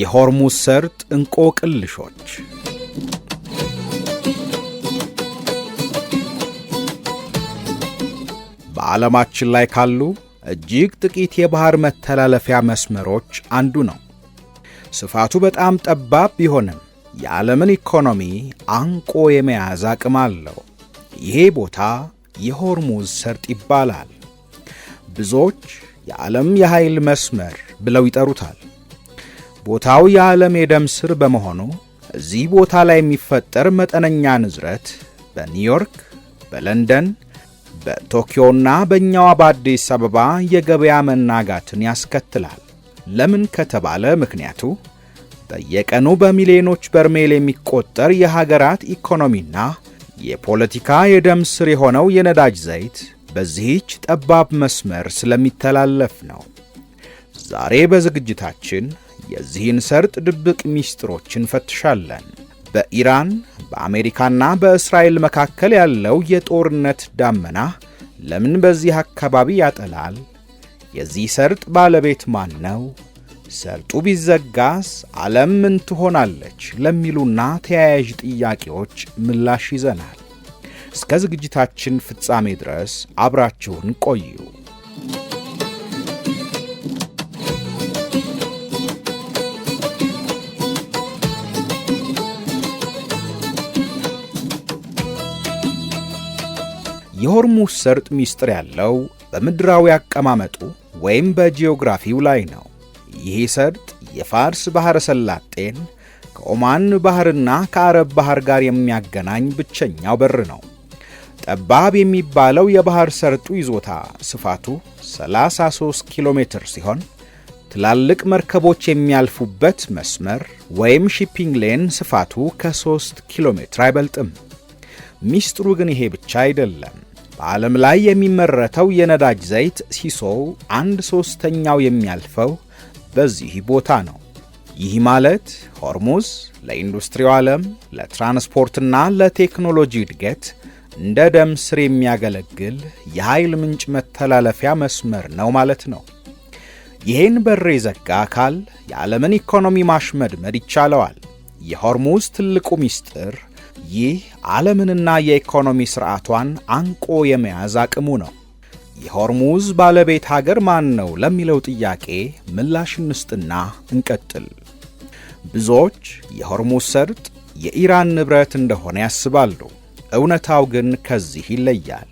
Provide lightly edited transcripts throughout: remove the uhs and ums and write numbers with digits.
የሆርሙዝ ሰርጥ እንቆቅልሾች። በዓለማችን ላይ ካሉ እጅግ ጥቂት የባህር መተላለፊያ መስመሮች አንዱ ነው። ስፋቱ በጣም ጠባብ ቢሆንም የዓለምን ኢኮኖሚ አንቆ የመያዝ አቅም አለው። ይሄ ቦታ የሆርሙዝ ሰርጥ ይባላል። ብዙዎች የዓለም የኃይል መስመር ብለው ይጠሩታል። ቦታው የዓለም የደም ስር በመሆኑ እዚህ ቦታ ላይ የሚፈጠር መጠነኛ ንዝረት በኒውዮርክ፣ በለንደን፣ በቶኪዮና በእኛዋ በአዲስ አበባ የገበያ መናጋትን ያስከትላል። ለምን ከተባለ ምክንያቱ በየቀኑ በሚሊዮኖች በርሜል የሚቆጠር የሀገራት ኢኮኖሚና የፖለቲካ የደም ስር የሆነው የነዳጅ ዘይት በዚህች ጠባብ መስመር ስለሚተላለፍ ነው። ዛሬ በዝግጅታችን የዚህን ሰርጥ ድብቅ ሚስጥሮችን ፈትሻለን። በኢራን በአሜሪካና በእስራኤል መካከል ያለው የጦርነት ዳመና ለምን በዚህ አካባቢ ያጠላል? የዚህ ሰርጥ ባለቤት ማን ነው? ሰርጡ ቢዘጋስ ዓለም ምን ትሆናለች? ለሚሉና ተያያዥ ጥያቄዎች ምላሽ ይዘናል። እስከ ዝግጅታችን ፍጻሜ ድረስ አብራችሁን ቆዩ። የሆርሙዝ ሰርጥ ሚስጥር ያለው በምድራዊ አቀማመጡ ወይም በጂኦግራፊው ላይ ነው። ይህ ሰርጥ የፋርስ ባሕረ ሰላጤን ከኦማን ባሕርና ከአረብ ባሕር ጋር የሚያገናኝ ብቸኛው በር ነው። ጠባብ የሚባለው የባሕር ሰርጡ ይዞታ ስፋቱ 33 ኪሎ ሜትር ሲሆን ትላልቅ መርከቦች የሚያልፉበት መስመር ወይም ሺፒንግ ሌን ስፋቱ ከ3 ኪሎ ሜትር አይበልጥም። ሚስጥሩ ግን ይሄ ብቻ አይደለም። በዓለም ላይ የሚመረተው የነዳጅ ዘይት ሲሶው 1/3 የሚያልፈው በዚህ ቦታ ነው። ይህ ማለት ሆርሙዝ ለኢንዱስትሪው ዓለም፣ ለትራንስፖርትና ለቴክኖሎጂ እድገት እንደ ደም ስር የሚያገለግል የኃይል ምንጭ መተላለፊያ መስመር ነው ማለት ነው። ይህን በር የዘጋ አካል የዓለምን ኢኮኖሚ ማሽመድመድ ይቻለዋል። የሆርሙዝ ትልቁ ሚስጥር ይህ ዓለምንና የኢኮኖሚ ሥርዓቷን አንቆ የመያዝ አቅሙ ነው። የሆርሙዝ ባለቤት ሀገር ማን ነው ለሚለው ጥያቄ ምላሽ እንስጥና እንቀጥል። ብዙዎች የሆርሙዝ ሰርጥ የኢራን ንብረት እንደሆነ ያስባሉ። እውነታው ግን ከዚህ ይለያል።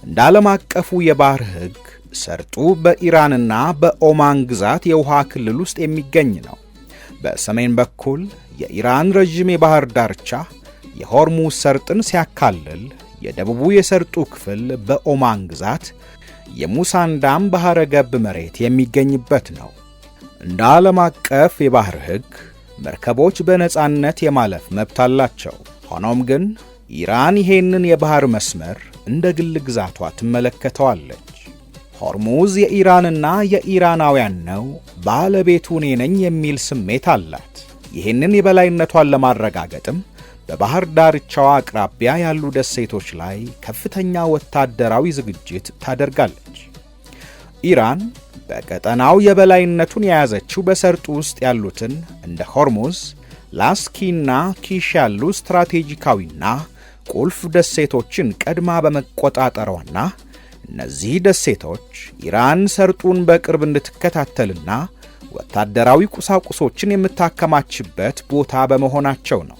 እንደ ዓለም አቀፉ የባሕር ሕግ ሰርጡ በኢራንና በኦማን ግዛት የውሃ ክልል ውስጥ የሚገኝ ነው። በሰሜን በኩል የኢራን ረዥም የባሕር ዳርቻ የሆርሙዝ ሰርጥን ሲያካልል፣ የደቡቡ የሰርጡ ክፍል በኦማን ግዛት የሙሳንዳም ባሕረ ገብ መሬት የሚገኝበት ነው። እንደ ዓለም አቀፍ የባሕር ሕግ መርከቦች በነጻነት የማለፍ መብት አላቸው። ሆኖም ግን ኢራን ይሄንን የባሕር መስመር እንደ ግል ግዛቷ ትመለከተዋለች። ሆርሙዝ የኢራንና የኢራናውያን ነው፣ ባለቤቱ እኔ ነኝ የሚል ስሜት አላት። ይህንን የበላይነቷን ለማረጋገጥም በባሕር ዳርቻዋ አቅራቢያ ያሉ ደሴቶች ላይ ከፍተኛ ወታደራዊ ዝግጅት ታደርጋለች። ኢራን በቀጠናው የበላይነቱን የያዘችው በሰርጡ ውስጥ ያሉትን እንደ ሆርሙዝ፣ ላስኪና ኪሽ ያሉ ስትራቴጂካዊና ቁልፍ ደሴቶችን ቀድማ በመቆጣጠሯና እነዚህ ደሴቶች ኢራን ሰርጡን በቅርብ እንድትከታተልና ወታደራዊ ቁሳቁሶችን የምታከማችበት ቦታ በመሆናቸው ነው።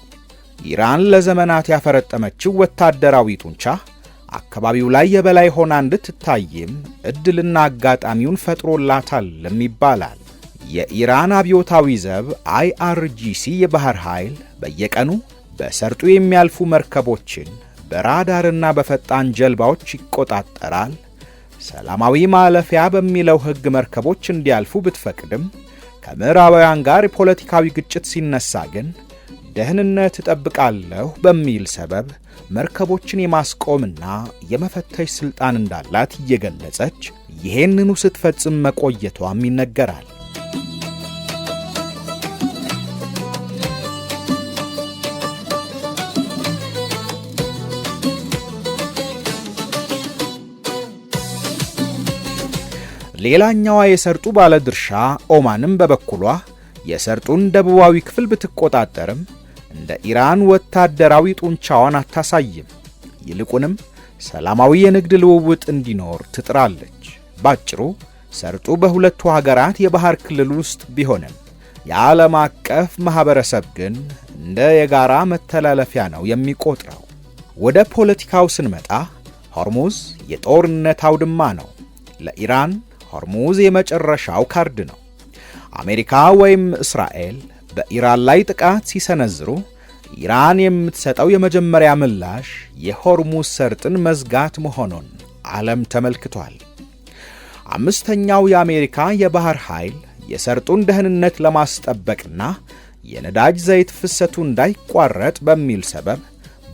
ኢራን ለዘመናት ያፈረጠመችው ወታደራዊ ጡንቻ አካባቢው ላይ የበላይ ሆና እንድትታይም ዕድልና አጋጣሚውን ፈጥሮላታልም ይባላል። የኢራን አብዮታዊ ዘብ IRGC የባሕር ኃይል በየቀኑ በሰርጡ የሚያልፉ መርከቦችን በራዳርና በፈጣን ጀልባዎች ይቆጣጠራል። ሰላማዊ ማለፊያ በሚለው ሕግ መርከቦች እንዲያልፉ ብትፈቅድም ከምዕራባውያን ጋር የፖለቲካዊ ግጭት ሲነሳ ግን ደህንነት እጠብቃለሁ በሚል ሰበብ መርከቦችን የማስቆምና የመፈተሽ ሥልጣን እንዳላት እየገለጸች ይሄንኑ ስትፈጽም መቆየቷም ይነገራል። ሌላኛዋ የሰርጡ ባለድርሻ ኦማንም በበኩሏ የሰርጡን ደቡባዊ ክፍል ብትቆጣጠርም እንደ ኢራን ወታደራዊ ጡንቻዋን አታሳይም። ይልቁንም ሰላማዊ የንግድ ልውውጥ እንዲኖር ትጥራለች። ባጭሩ ሰርጡ በሁለቱ ሀገራት የባህር ክልል ውስጥ ቢሆንም የዓለም አቀፍ ማህበረሰብ ግን እንደ የጋራ መተላለፊያ ነው የሚቆጥረው። ወደ ፖለቲካው ስንመጣ ሆርሙዝ የጦርነት አውድማ ነው። ለኢራን ሆርሙዝ የመጨረሻው ካርድ ነው። አሜሪካ ወይም እስራኤል በኢራን ላይ ጥቃት ሲሰነዝሩ ኢራን የምትሰጠው የመጀመሪያ ምላሽ የሆርሙዝ ሰርጥን መዝጋት መሆኑን ዓለም ተመልክቷል። አምስተኛው የአሜሪካ የባህር ኃይል የሰርጡን ደህንነት ለማስጠበቅና የነዳጅ ዘይት ፍሰቱ እንዳይቋረጥ በሚል ሰበብ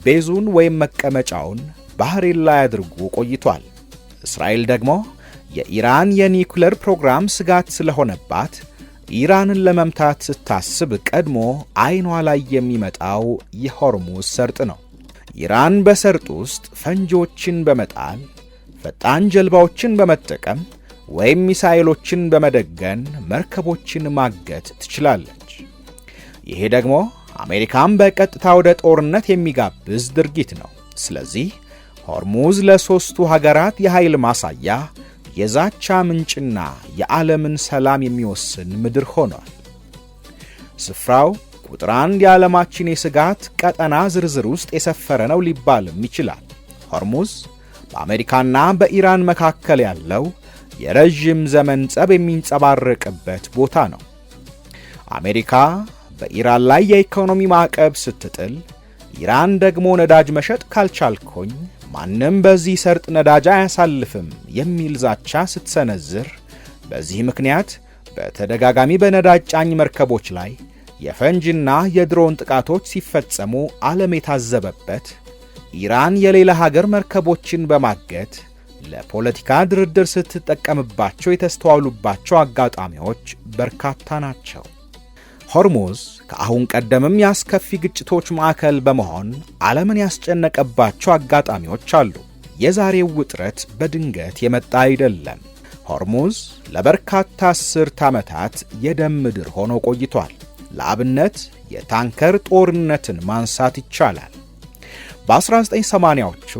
ቤዙን ወይም መቀመጫውን ባህሬን ላይ አድርጎ ቆይቷል። እስራኤል ደግሞ የኢራን የኒውክሌር ፕሮግራም ስጋት ስለሆነባት ኢራንን ለመምታት ስታስብ ቀድሞ ዓይኗ ላይ የሚመጣው የሆርሙዝ ሰርጥ ነው። ኢራን በሰርጥ ውስጥ ፈንጂዎችን በመጣል ፈጣን ጀልባዎችን በመጠቀም ወይም ሚሳኤሎችን በመደገን መርከቦችን ማገት ትችላለች። ይሄ ደግሞ አሜሪካን በቀጥታ ወደ ጦርነት የሚጋብዝ ድርጊት ነው። ስለዚህ ሆርሙዝ ለሦስቱ ሀገራት የኃይል ማሳያ፣ የዛቻ ምንጭና የዓለምን ሰላም የሚወስን ምድር ሆኗል። ስፍራው ቁጥር 1 የዓለማችን የስጋት ቀጠና ዝርዝር ውስጥ የሰፈረ ነው ሊባልም ይችላል። ሆርሙዝ በአሜሪካና በኢራን መካከል ያለው የረዥም ዘመን ጸብ የሚንጸባረቅበት ቦታ ነው። አሜሪካ በኢራን ላይ የኢኮኖሚ ማዕቀብ ስትጥል፣ ኢራን ደግሞ ነዳጅ መሸጥ ካልቻልኩኝ ማንም በዚህ ሰርጥ ነዳጅ አያሳልፍም የሚል ዛቻ ስትሰነዝር፣ በዚህ ምክንያት በተደጋጋሚ በነዳጅ ጫኝ መርከቦች ላይ የፈንጅና የድሮን ጥቃቶች ሲፈጸሙ ዓለም የታዘበበት፣ ኢራን የሌላ ሀገር መርከቦችን በማገት ለፖለቲካ ድርድር ስትጠቀምባቸው የተስተዋሉባቸው አጋጣሚዎች በርካታ ናቸው። ሆርሙዝ ከአሁን ቀደምም የአስከፊ ግጭቶች ማዕከል በመሆን ዓለምን ያስጨነቀባቸው አጋጣሚዎች አሉ። የዛሬው ውጥረት በድንገት የመጣ አይደለም። ሆርሙዝ ለበርካታ አስርት ዓመታት የደም ምድር ሆኖ ቆይቷል። ለአብነት የታንከር ጦርነትን ማንሳት ይቻላል። በ1980ዎቹ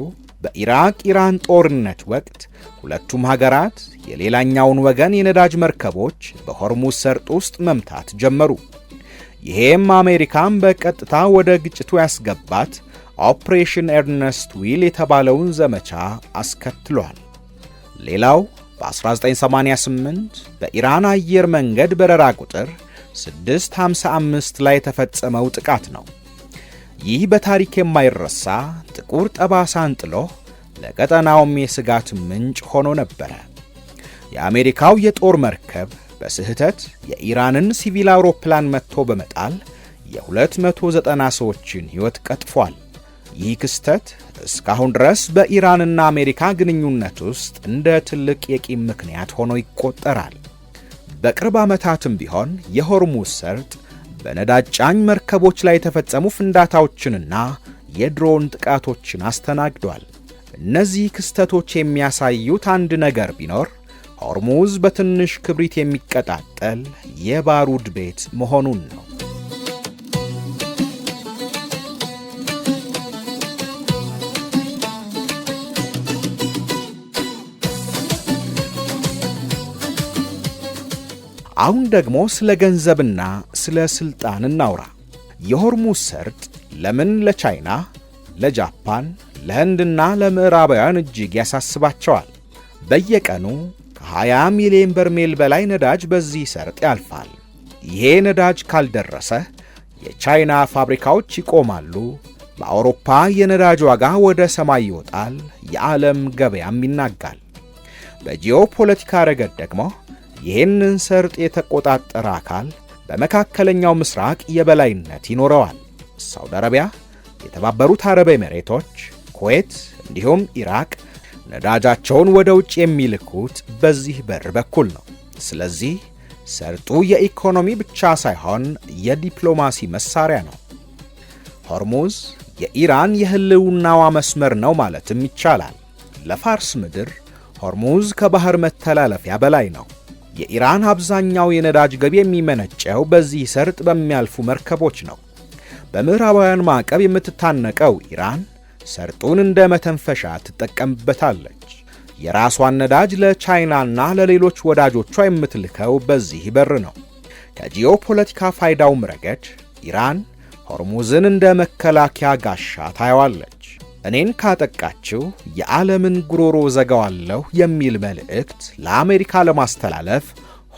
በኢራቅ ኢራን ጦርነት ወቅት ሁለቱም ሀገራት የሌላኛውን ወገን የነዳጅ መርከቦች በሆርሙዝ ሰርጥ ውስጥ መምታት ጀመሩ። ይሄም አሜሪካን በቀጥታ ወደ ግጭቱ ያስገባት ኦፕሬሽን ኤርነስት ዊል የተባለውን ዘመቻ አስከትሏል። ሌላው በ1988 በኢራን አየር መንገድ በረራ ቁጥር 655 ላይ የተፈጸመው ጥቃት ነው። ይህ በታሪክ የማይረሳ ጥቁር ጠባሳን ጥሎ ለቀጠናውም የስጋት ምንጭ ሆኖ ነበረ። የአሜሪካው የጦር መርከብ በስህተት የኢራንን ሲቪል አውሮፕላን መትቶ በመጣል የ290 ሰዎችን ሕይወት ቀጥፏል። ይህ ክስተት እስካሁን ድረስ በኢራንና አሜሪካ ግንኙነት ውስጥ እንደ ትልቅ የቂም ምክንያት ሆኖ ይቆጠራል። በቅርብ ዓመታትም ቢሆን የሆርሙዝ ሰርጥ በነዳጅ ጫኝ መርከቦች ላይ የተፈጸሙ ፍንዳታዎችንና የድሮን ጥቃቶችን አስተናግዷል። እነዚህ ክስተቶች የሚያሳዩት አንድ ነገር ቢኖር ሆርሙዝ በትንሽ ክብሪት የሚቀጣጠል የባሩድ ቤት መሆኑን ነው። አሁን ደግሞ ስለ ገንዘብና ስለ ስልጣን እናውራ። የሆርሙዝ ሰርጥ ለምን ለቻይና፣ ለጃፓን፣ ለህንድና ለምዕራባውያን እጅግ ያሳስባቸዋል? በየቀኑ ከ20 ሚሊዮን በርሜል በላይ ነዳጅ በዚህ ሰርጥ ያልፋል። ይሄ ነዳጅ ካልደረሰ የቻይና ፋብሪካዎች ይቆማሉ፣ በአውሮፓ የነዳጅ ዋጋ ወደ ሰማይ ይወጣል፣ የዓለም ገበያም ይናጋል። በጂኦፖለቲካ ረገድ ደግሞ ይህንን ሰርጥ የተቆጣጠረ አካል በመካከለኛው ምስራቅ የበላይነት ይኖረዋል። ሳውዲ አረቢያ፣ የተባበሩት አረብ ኤሚሬቶች፣ ኩዌት እንዲሁም ኢራቅ ነዳጃቸውን ወደ ውጭ የሚልኩት በዚህ በር በኩል ነው። ስለዚህ ሰርጡ የኢኮኖሚ ብቻ ሳይሆን የዲፕሎማሲ መሳሪያ ነው። ሆርሙዝ የኢራን የህልውናዋ መስመር ነው ማለትም ይቻላል። ለፋርስ ምድር ሆርሙዝ ከባህር መተላለፊያ በላይ ነው። የኢራን አብዛኛው የነዳጅ ገቢ የሚመነጨው በዚህ ሰርጥ በሚያልፉ መርከቦች ነው። በምዕራባውያን ማዕቀብ የምትታነቀው ኢራን ሰርጡን እንደ መተንፈሻ ትጠቀምበታለች። የራሷን ነዳጅ ለቻይናና ለሌሎች ወዳጆቿ የምትልከው በዚህ በር ነው። ከጂኦፖለቲካ ፋይዳውም ረገድ ኢራን ሆርሙዝን እንደ መከላከያ ጋሻ ታየዋለች። እኔን ካጠቃችው የዓለምን ጉሮሮ ዘጋዋለሁ የሚል መልእክት ለአሜሪካ ለማስተላለፍ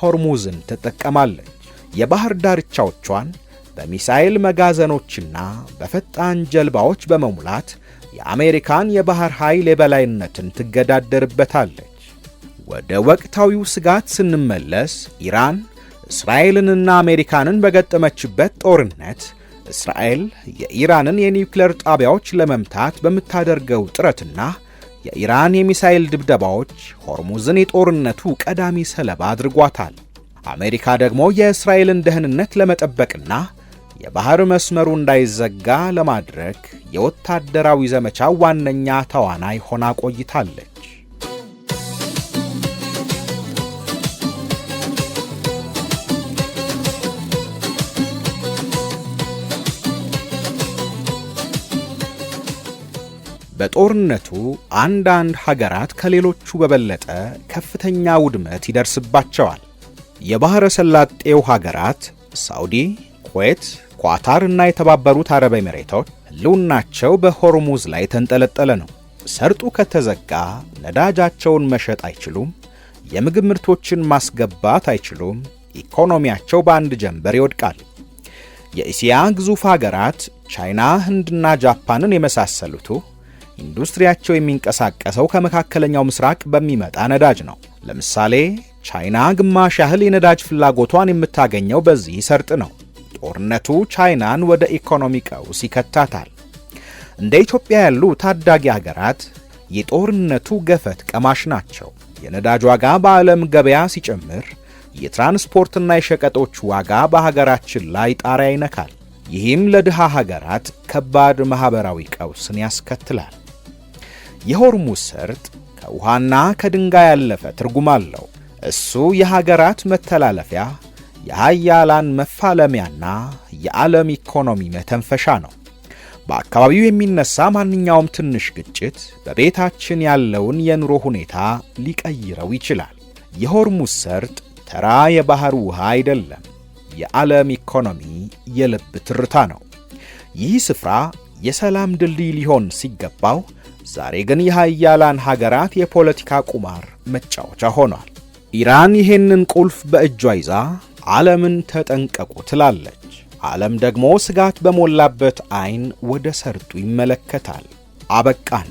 ሆርሙዝን ትጠቀማለች። የባህር ዳርቻዎቿን በሚሳኤል መጋዘኖችና በፈጣን ጀልባዎች በመሙላት የአሜሪካን የባህር ኃይል የበላይነትን ትገዳደርበታለች። ወደ ወቅታዊው ስጋት ስንመለስ ኢራን እስራኤልንና አሜሪካንን በገጠመችበት ጦርነት እስራኤል የኢራንን የኒውክሌር ጣቢያዎች ለመምታት በምታደርገው ጥረትና የኢራን የሚሳኤል ድብደባዎች ሆርሙዝን የጦርነቱ ቀዳሚ ሰለባ አድርጓታል። አሜሪካ ደግሞ የእስራኤልን ደህንነት ለመጠበቅና የባህር መስመሩ እንዳይዘጋ ለማድረግ የወታደራዊ ዘመቻው ዋነኛ ተዋናይ ሆና ቆይታለች። በጦርነቱ አንዳንድ ሀገራት ከሌሎቹ በበለጠ ከፍተኛ ውድመት ይደርስባቸዋል። የባሕረ ሰላጤው ሀገራት ሳዑዲ፣ ኩዌት፣ ኳታር እና የተባበሩት አረብ ኤሚሬቶች ሕልውናቸው በሆርሙዝ ላይ ተንጠለጠለ ነው። ሰርጡ ከተዘጋ ነዳጃቸውን መሸጥ አይችሉም፣ የምግብ ምርቶችን ማስገባት አይችሉም፣ ኢኮኖሚያቸው በአንድ ጀንበር ይወድቃል። የእስያ ግዙፍ ሀገራት ቻይና፣ ህንድና ጃፓንን የመሳሰሉቱ ኢንዱስትሪያቸው የሚንቀሳቀሰው ከመካከለኛው ምስራቅ በሚመጣ ነዳጅ ነው። ለምሳሌ ቻይና ግማሽ ያህል የነዳጅ ፍላጎቷን የምታገኘው በዚህ ሰርጥ ነው። ጦርነቱ ቻይናን ወደ ኢኮኖሚ ቀውስ ይከታታል። እንደ ኢትዮጵያ ያሉ ታዳጊ ሀገራት የጦርነቱ ገፈት ቀማሽ ናቸው። የነዳጅ ዋጋ በዓለም ገበያ ሲጨምር የትራንስፖርትና የሸቀጦች ዋጋ በሀገራችን ላይ ጣሪያ ይነካል። ይህም ለድሃ ሀገራት ከባድ ማኅበራዊ ቀውስን ያስከትላል። የሆርሙዝ ሰርጥ ከውሃና ከድንጋይ ያለፈ ትርጉም አለው። እሱ የሀገራት መተላለፊያ፣ የሃያላን መፋለሚያና የዓለም ኢኮኖሚ መተንፈሻ ነው። በአካባቢው የሚነሳ ማንኛውም ትንሽ ግጭት በቤታችን ያለውን የኑሮ ሁኔታ ሊቀይረው ይችላል። የሆርሙዝ ሰርጥ ተራ የባህር ውሃ አይደለም፣ የዓለም ኢኮኖሚ የልብ ትርታ ነው። ይህ ስፍራ የሰላም ድልድይ ሊሆን ሲገባው ዛሬ ግን የሃያላን ሀገራት የፖለቲካ ቁማር መጫወቻ ሆኗል። ኢራን ይሄንን ቁልፍ በእጇ ይዛ ዓለምን ተጠንቀቁ ትላለች። ዓለም ደግሞ ስጋት በሞላበት ዓይን ወደ ሰርጡ ይመለከታል። አበቃን።